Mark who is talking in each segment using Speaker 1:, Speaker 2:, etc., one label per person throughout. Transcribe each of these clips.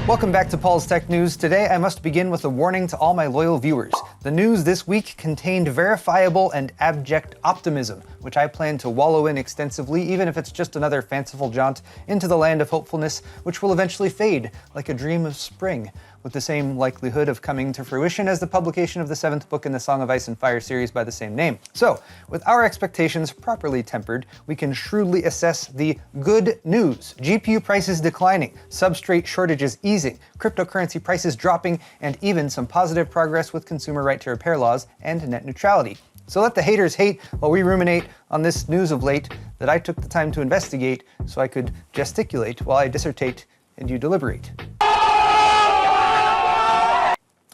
Speaker 1: Welcome back to Paul's Tech News. Today I must begin with a warning to all my loyal viewers. The news this week contained verifiable and abject optimism, which I plan to wallow in extensively, even if it's just another fanciful jaunt into the land of hopefulness, which will eventually fade like a dream of spring, with the same likelihood of coming to fruition as the publication of the 7th book in the Song of Ice and Fire series by the same name. So, with our expectations properly tempered, we can shrewdly assess the good news. GPU prices declining, substrate shortages easing, cryptocurrency prices dropping, and even some positive progress with consumer right to repair laws and net neutrality. So let the haters hate while we ruminate on this news of late that I took the time to investigate so I could gesticulate while I dissertate and you deliberate.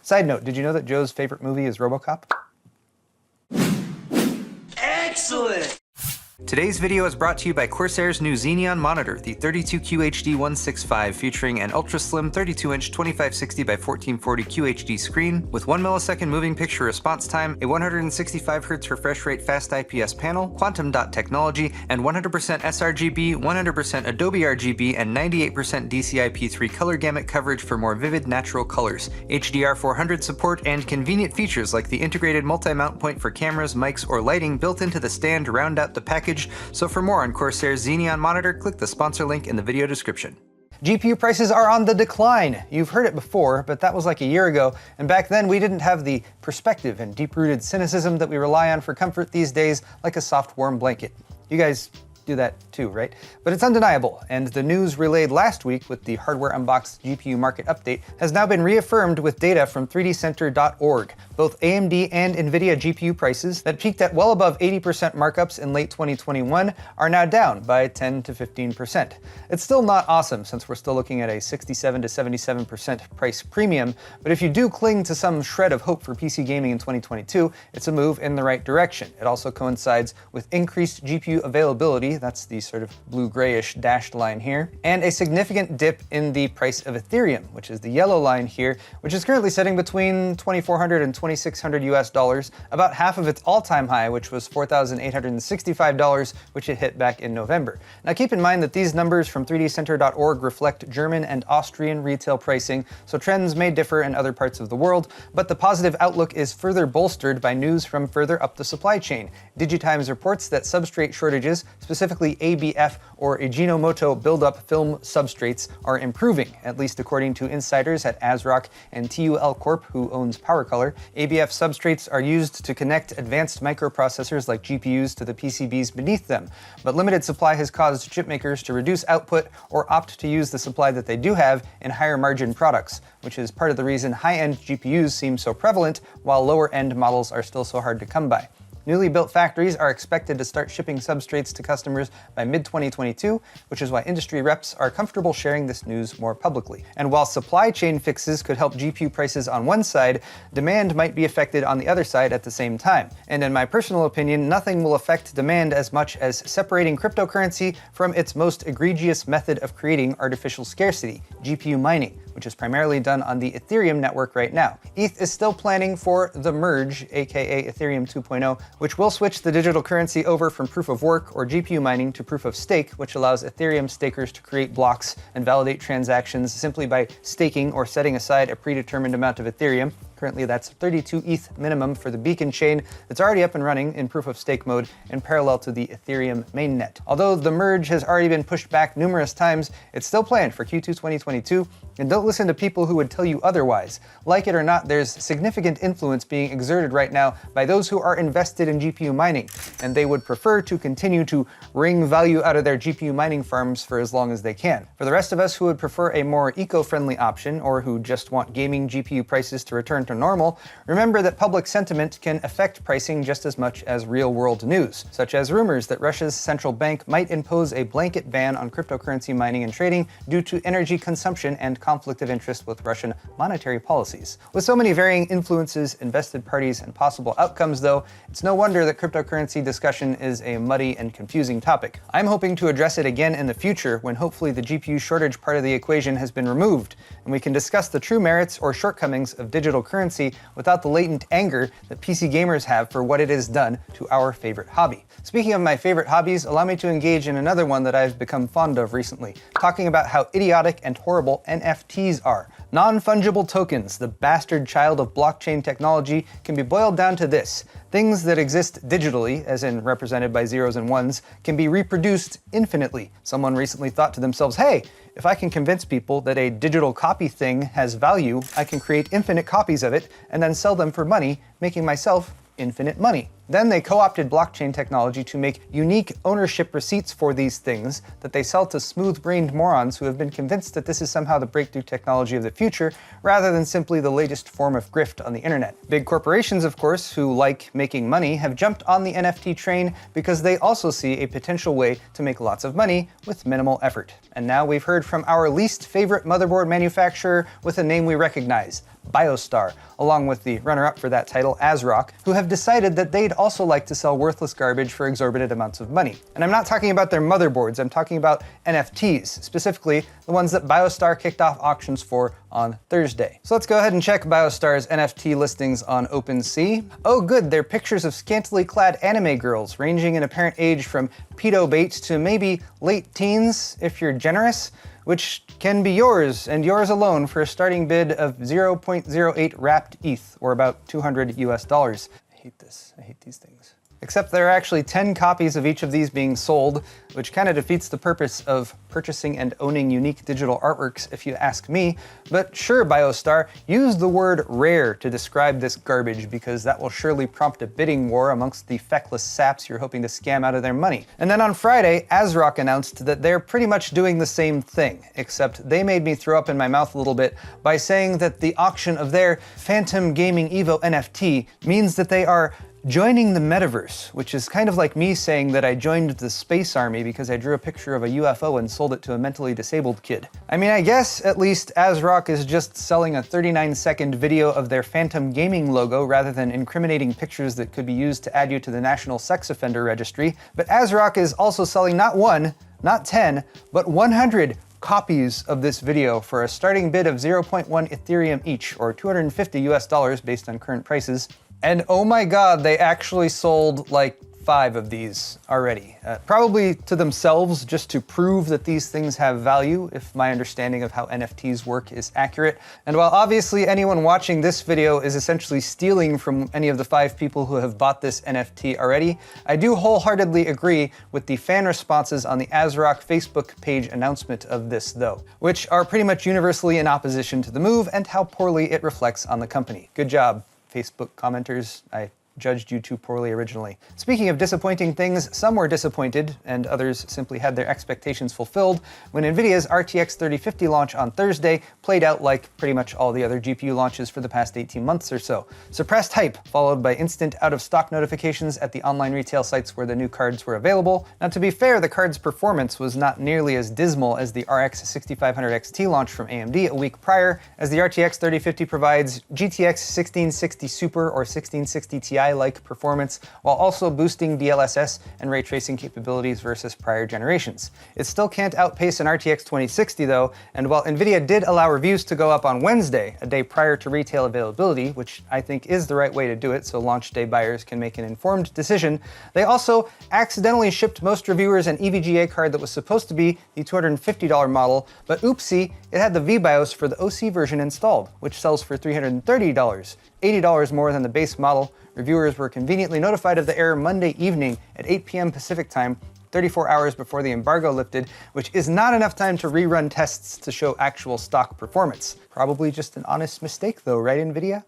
Speaker 1: Side note, did you know that Joe's favorite movie is RoboCop?
Speaker 2: Excellent!
Speaker 1: Today's video is brought to you by Corsair's new Xeneon monitor, the 32QHD165, featuring an ultra-slim 32-inch 2560 by 1440 QHD screen with 1 millisecond moving picture response time, a 165Hz refresh rate fast IPS panel, quantum dot technology, and 100% sRGB, 100% Adobe RGB, and 98% DCI-P3 color gamut coverage for more vivid natural colors, HDR400 support, and convenient features like the integrated multi-mount point for cameras, mics, or lighting built into the stand to round out the package. So for more on Corsair's Xeneon monitor, click the sponsor link in the video description. GPU prices are on the decline. You've heard it before, but that was like a year ago, and back then we didn't have the perspective and deep-rooted cynicism that we rely on for comfort these days, like a soft, warm blanket. You guys do that too, right? But it's undeniable, and the news relayed last week with the Hardware Unboxed GPU market update has now been reaffirmed with data from 3dcenter.org. Both AMD and Nvidia GPU prices that peaked at well above 80% markups in late 2021 are now down by 10 to 15%. It's still not awesome since we're still looking at a 67 to 77% price premium, but if you do cling to some shred of hope for PC gaming in 2022, it's a move in the right direction. It also coincides with increased GPU availability, that's the sort of blue-grayish dashed line here, and a significant dip in the price of Ethereum, which is the yellow line here, which is currently sitting between $2,400 and $2,600 US, about half of its all-time high, which was $4,865, which it hit back in November. Now keep in mind that these numbers from 3dcenter.org reflect German and Austrian retail pricing, so trends may differ in other parts of the world, but the positive outlook is further bolstered by news from further up the supply chain. DigiTimes reports that substrate shortages, specifically ABF or Ajinomoto buildup film substrates, are improving, at least according to insiders at AsRock and TUL Corp, who owns PowerColor. ABF substrates are used to connect advanced microprocessors like GPUs to the PCBs beneath them, but limited supply has caused chipmakers to reduce output or opt to use the supply that they do have in higher margin products, which is part of the reason high-end GPUs seem so prevalent while lower-end models are still so hard to come by. Newly built factories are expected to start shipping substrates to customers by mid-2022, which is why industry reps are comfortable sharing this news more publicly. And while supply chain fixes could help GPU prices on one side, demand might be affected on the other side at the same time. And in my personal opinion, nothing will affect demand as much as separating cryptocurrency from its most egregious method of creating artificial scarcity, GPU mining, which is primarily done on the Ethereum network right now. ETH is still planning for the merge, aka Ethereum 2.0, which will switch the digital currency over from proof of work or GPU mining to proof of stake, which allows Ethereum stakers to create blocks and validate transactions simply by staking or setting aside a predetermined amount of Ethereum. Currently that's 32 ETH minimum for the Beacon chain that's already up and running in proof of stake mode in parallel to the Ethereum mainnet. Although the merge has already been pushed back numerous times, it's still planned for Q2 2022, and don't listen to people who would tell you otherwise. Like it or not, there's significant influence being exerted right now by those who are invested in GPU mining, and they would prefer to continue to wring value out of their GPU mining farms for as long as they can. For the rest of us who would prefer a more eco-friendly option, or who just want gaming GPU prices to return to normal, remember that public sentiment can affect pricing just as much as real-world news, such as rumors that Russia's central bank might impose a blanket ban on cryptocurrency mining and trading due to energy consumption and conflict of interest with Russian monetary policies. With so many varying influences, invested parties, and possible outcomes, though, it's no wonder that cryptocurrency discussion is a muddy and confusing topic. I'm hoping to address it again in the future when hopefully the GPU shortage part of the equation has been removed, and we can discuss the true merits or shortcomings of digital currency currency without the latent anger that PC gamers have for what it has done to our favorite hobby. Speaking of my favorite hobbies, allow me to engage in another one that I've become fond of recently, talking about how idiotic and horrible NFTs are. Non-fungible tokens, the bastard child of blockchain technology, can be boiled down to this. Things that exist digitally, as in represented by zeros and ones, can be reproduced infinitely. Someone recently thought to themselves, hey, if I can convince people that a digital copy thing has value, I can create infinite copies of it and then sell them for money, making myself infinite money. Then they co-opted blockchain technology to make unique ownership receipts for these things that they sell to smooth-brained morons who have been convinced that this is somehow the breakthrough technology of the future, rather than simply the latest form of grift on the internet. Big corporations, of course, who like making money, have jumped on the NFT train because they also see a potential way to make lots of money with minimal effort. And now we've heard from our least favorite motherboard manufacturer with a name we recognize, BioStar, along with the runner-up for that title, AsRock, who have decided that they'd also like to sell worthless garbage for exorbitant amounts of money. And I'm not talking about their motherboards, I'm talking about NFTs, specifically the ones that BioStar kicked off auctions for on Thursday. So let's go ahead and check BioStar's NFT listings on OpenSea. Oh good, they're pictures of scantily clad anime girls, ranging in apparent age from pedo bait to maybe late teens, if you're generous, which can be yours and yours alone for a starting bid of 0.08 wrapped ETH, or about $200 US. I hate this, I hate these things. Except there are actually 10 copies of each of these being sold, which kind of defeats the purpose of purchasing and owning unique digital artworks if you ask me. But sure, BioStar, use the word rare to describe this garbage, because that will surely prompt a bidding war amongst the feckless saps you're hoping to scam out of their money. And then on Friday, AsRock announced that they're pretty much doing the same thing, except they made me throw up in my mouth a little bit by saying that the auction of their Phantom Gaming Evo NFT means that they are joining the metaverse, which is kind of like me saying that I joined the space army because I drew a picture of a UFO and sold it to a mentally disabled kid. I mean, I guess at least AsRock is just selling a 39-second video of their Phantom Gaming logo rather than incriminating pictures that could be used to add you to the National Sex Offender Registry. But AsRock is also selling not 1, not 10, but 100 copies of this video for a starting bid of 0.1 Ethereum each, or $250 US based on current prices. And oh my god, they actually sold like 5 of these already. Probably to themselves, just to prove that these things have value, if my understanding of how NFTs work is accurate. And while obviously anyone watching this video is essentially stealing from any of the 5 people who have bought this NFT already, I do wholeheartedly agree with the fan responses on the AsRock Facebook page announcement of this though, which are pretty much universally in opposition to the move and how poorly it reflects on the company. Good job, Facebook commenters. I judged you too poorly originally. Speaking of disappointing things, some were disappointed, and others simply had their expectations fulfilled when Nvidia's RTX 3050 launch on Thursday played out like pretty much all the other GPU launches for the past 18 months or so. Suppressed hype, followed by instant out-of-stock notifications at the online retail sites where the new cards were available. Now, to be fair, the card's performance was not nearly as dismal as the RX 6500 XT launch from AMD a week prior, as the RTX 3050 provides GTX 1660 Super or 1660 Ti-like performance, while also boosting DLSS and ray tracing capabilities versus prior generations. It still can't outpace an RTX 2060 though, and while Nvidia did allow reviews to go up on Wednesday, a day prior to retail availability, which I think is the right way to do it so launch day buyers can make an informed decision, they also accidentally shipped most reviewers an EVGA card that was supposed to be the $250 model, but oopsie, it had the VBIOS for the OC version installed, which sells for $330, $80 more than the base model. Reviewers were conveniently notified of the error Monday evening at 8 p.m. Pacific time, 34 hours before the embargo lifted, which is not enough time to rerun tests to show actual stock performance. Probably just an honest mistake though, right, Nvidia?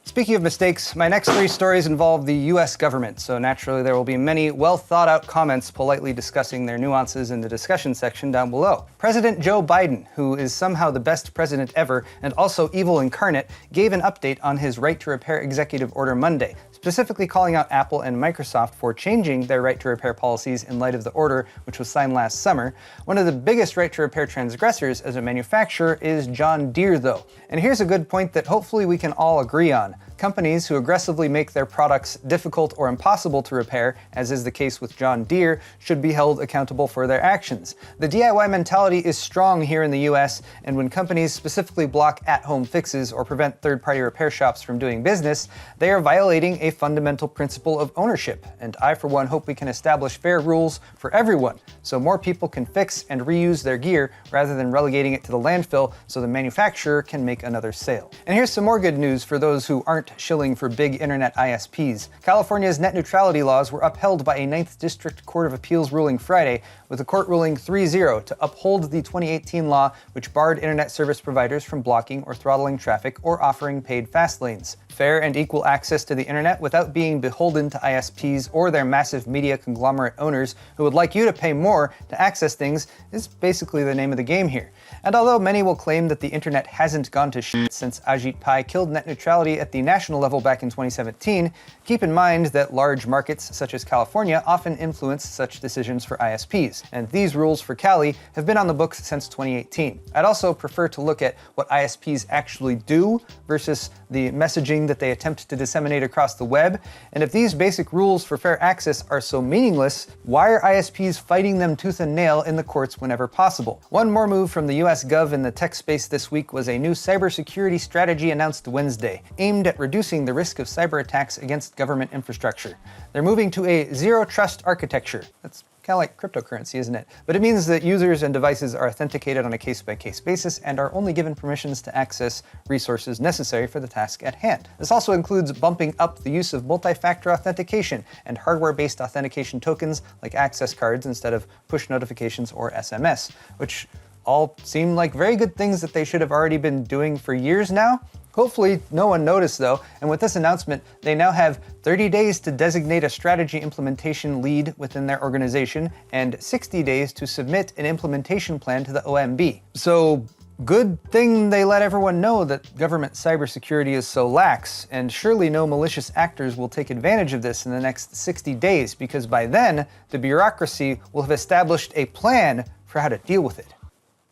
Speaker 1: Speaking of mistakes, my next 3 stories involve the US government, so naturally there will be many well-thought-out comments politely discussing their nuances in the discussion section down below. President Joe Biden, who is somehow the best president ever and also evil incarnate, gave an update on his right to repair executive order Monday, specifically calling out Apple and Microsoft for changing their right to repair policies in light of the order, which was signed last summer. One of the biggest right to repair transgressors as a manufacturer is John Deere though. And here's a good point that hopefully we can all agree on. Companies who aggressively make their products difficult or impossible to repair, as is the case with John Deere, should be held accountable for their actions. The DIY mentality is strong here in the US, and when companies specifically block at-home fixes or prevent third-party repair shops from doing business, they are violating a fundamental principle of ownership. And I, for one, hope we can establish fair rules for everyone, so more people can fix and reuse their gear rather than relegating it to the landfill so the manufacturer can make another sale. And here's some more good news for those who aren't shilling for big internet ISPs. California's net neutrality laws were upheld by a 9th District Court of Appeals ruling Friday, with the court ruling 3-0 to uphold the 2018 law which barred internet service providers from blocking or throttling traffic or offering paid fast lanes. Fair and equal access to the internet without being beholden to ISPs or their massive media conglomerate owners who would like you to pay more to access things is basically the name of the game here. And although many will claim that the internet hasn't gone to shit since Ajit Pai killed net neutrality at the national level back in 2017, keep in mind that large markets such as California often influence such decisions for ISPs, and these rules for Cali have been on the books since 2018. I'd also prefer to look at what ISPs actually do versus the messaging that they attempt to disseminate across the web, and if these basic rules for fair access are so meaningless, why are ISPs fighting them tooth and nail in the courts whenever possible? One more move from the US Gov in the tech space this week was a new cybersecurity strategy announced Wednesday, aimed at reducing the risk of cyber attacks against government infrastructure. They're moving to a zero-trust architecture. That's kind of like cryptocurrency, isn't it? But it means that users and devices are authenticated on a case-by-case basis and are only given permissions to access resources necessary for the task at hand. This also includes bumping up the use of multi-factor authentication and hardware-based authentication tokens like access cards instead of push notifications or SMS, which all seem like very good things that they should have already been doing for years now. Hopefully no one noticed though, and with this announcement, they now have 30 days to designate a strategy implementation lead within their organization and 60 days to submit an implementation plan to the OMB. So good thing they let everyone know that government cybersecurity is so lax, and surely no malicious actors will take advantage of this in the next 60 days, because by then, the bureaucracy will have established a plan for how to deal with it.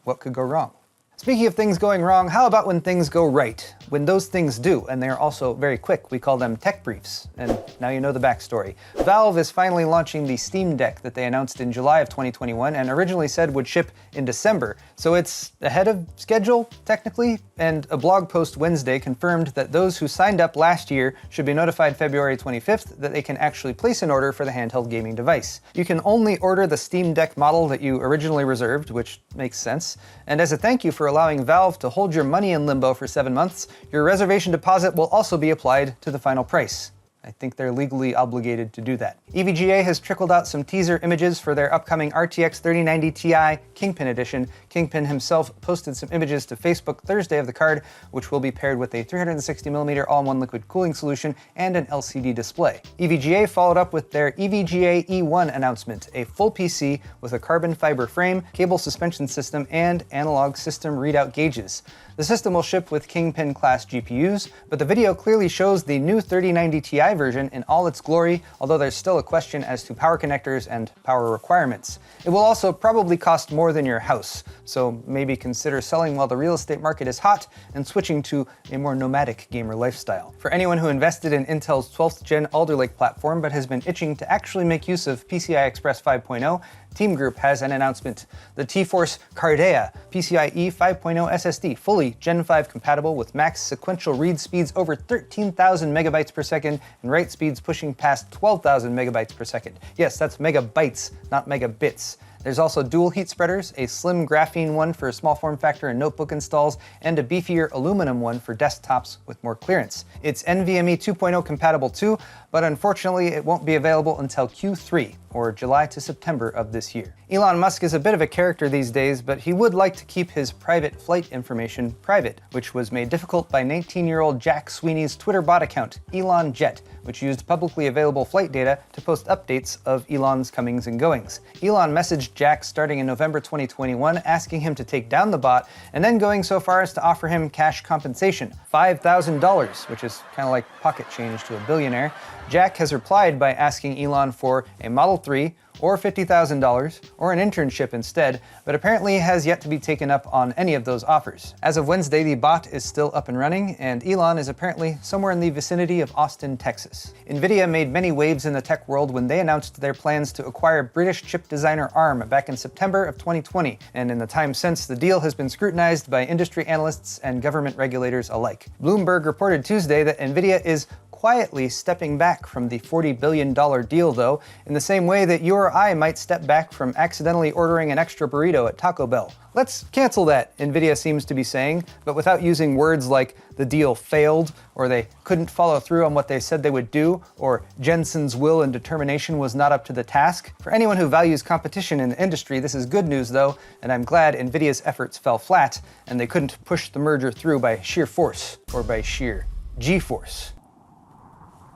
Speaker 1: What could go wrong? Speaking of things going wrong, how about when things go right? When those things do, and they're also very quick, we call them tech briefs. And now you know the backstory. Valve is finally launching the Steam Deck that they announced in July of 2021 and originally said would ship in December. So it's ahead of schedule, technically, and a blog post Wednesday confirmed that those who signed up last year should be notified February 25th that they can actually place an order for the handheld gaming device. You can only order the Steam Deck model that you originally reserved, which makes sense. And as a thank you for allowing Valve to hold your money in limbo for 7 months, your reservation deposit will also be applied to the final price. I think they're legally obligated to do that. EVGA has trickled out some teaser images for their upcoming RTX 3090 Ti KINGPIN edition. KINGPIN himself posted some images to Facebook Thursday of the card, which will be paired with a 360mm all-in-one liquid cooling solution and an LCD display. EVGA followed up with their EVGA E1 announcement, a full PC with a carbon fiber frame, cable suspension system, and analog system readout gauges. The system will ship with KINGPIN class GPUs, but the video clearly shows the new 3090 Ti version in all its glory, although there's still a question as to power connectors and power requirements. It will also probably cost more than your house, so maybe consider selling while the real estate market is hot and switching to a more nomadic gamer lifestyle. For anyone who invested in Intel's 12th gen Alder Lake platform but has been itching to actually make use of PCI Express 5.0, TeamGroup has an announcement. The T-Force Cardea PCIe 5.0 SSD, fully Gen 5 compatible with max sequential read speeds over 13,000 megabytes per second and write speeds pushing past 12,000 megabytes per second. Yes, that's megabytes, not megabits. There's also dual heat spreaders, a slim graphene one for small form factor and notebook installs, and a beefier aluminum one for desktops with more clearance. It's NVMe 2.0 compatible too, but unfortunately it won't be available until Q3, or July to September of this year. Elon Musk is a bit of a character these days, but he would like to keep his private flight information private, which was made difficult by 19-year-old Jack Sweeney's Twitter bot account, Elon Jet, which used publicly available flight data to post updates of Elon's comings and goings. Elon messaged Jack starting in November 2021, asking him to take down the bot, and then going so far as to offer him cash compensation, $5,000, which is kind of like pocket change to a billionaire. Jack has replied by asking Elon for a Model 3, or $50,000, or an internship instead, but apparently has yet to be taken up on any of those offers. As of Wednesday, the bot is still up and running, and Elon is apparently somewhere in the vicinity of Austin, Texas. Nvidia made many waves in the tech world when they announced their plans to acquire British chip designer ARM back in September of 2020, and in the time since, the deal has been scrutinized by industry analysts and government regulators alike. Bloomberg reported Tuesday that Nvidia is quietly stepping back from the $40 billion deal, though, in the same way that you or I might step back from accidentally ordering an extra burrito at Taco Bell. Let's cancel that, Nvidia seems to be saying, but without using words like the deal failed, or they couldn't follow through on what they said they would do, or Jensen's will and determination was not up to the task. For anyone who values competition in the industry, this is good news though, and I'm glad Nvidia's efforts fell flat, and they couldn't push the merger through by sheer force, or by sheer G-force.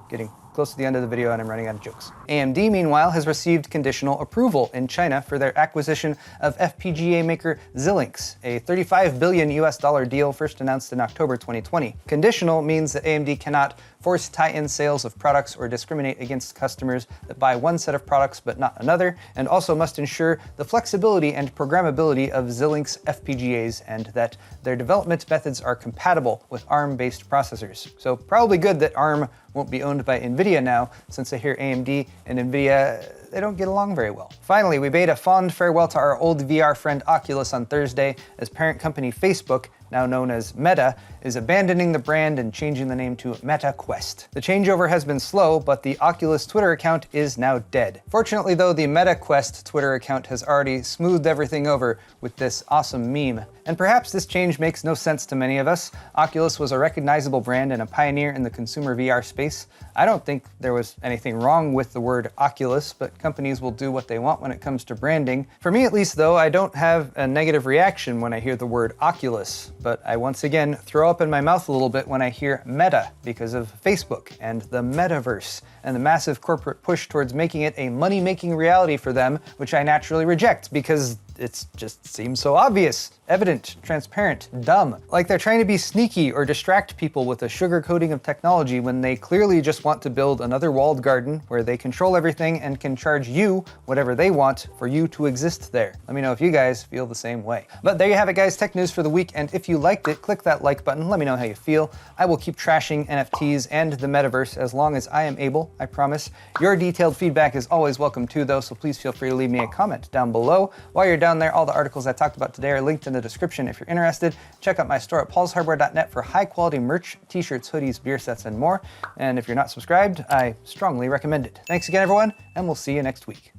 Speaker 1: Getting close to the end of the video and I'm running out of jokes. AMD, meanwhile, has received conditional approval in China for their acquisition of FPGA maker Xilinx, a $35 billion deal first announced in October 2020. Conditional means that AMD cannot force tie-in sales of products or discriminate against customers that buy one set of products but not another, and also must ensure the flexibility and programmability of Xilinx FPGAs and that their development methods are compatible with ARM-based processors. So probably good that ARM won't be owned by Nvidia now, since I hear AMD and Nvidia, they don't get along very well. Finally, we bade a fond farewell to our old VR friend Oculus on Thursday, as parent company Facebook, now known as Meta, is abandoning the brand and changing the name to Meta Quest. The changeover has been slow, but the Oculus Twitter account is now dead. Fortunately though, the Meta Quest Twitter account has already smoothed everything over with this awesome meme. And perhaps this change makes no sense to many of us. Oculus was a recognizable brand and a pioneer in the consumer VR space. I don't think there was anything wrong with the word Oculus, but companies will do what they want when it comes to branding. For me at least though, I don't have a negative reaction when I hear the word Oculus, but I once again throw up in my mouth a little bit when I hear Meta because of Facebook and the metaverse and the massive corporate push towards making it a money-making reality for them, which I naturally reject because it just seems so obvious, evident, transparent, dumb. Like they're trying to be sneaky or distract people with a sugar coating of technology when they clearly just want to build another walled garden where they control everything and can charge you whatever they want for you to exist there. Let me know if you guys feel the same way. But there you have it guys, tech news for the week, and if you liked it, click that like button, let me know how you feel. I will keep trashing NFTs and the metaverse as long as I am able, I promise. Your detailed feedback is always welcome too though, so please feel free to leave me a comment down below. While you're down there, all the articles I talked about today are linked in the description if you're interested. Check out my store at paulshardware.net for high quality merch, t-shirts, hoodies, beer sets, and more. And if you're not subscribed, I strongly recommend it. Thanks again everyone, and we'll see you next week.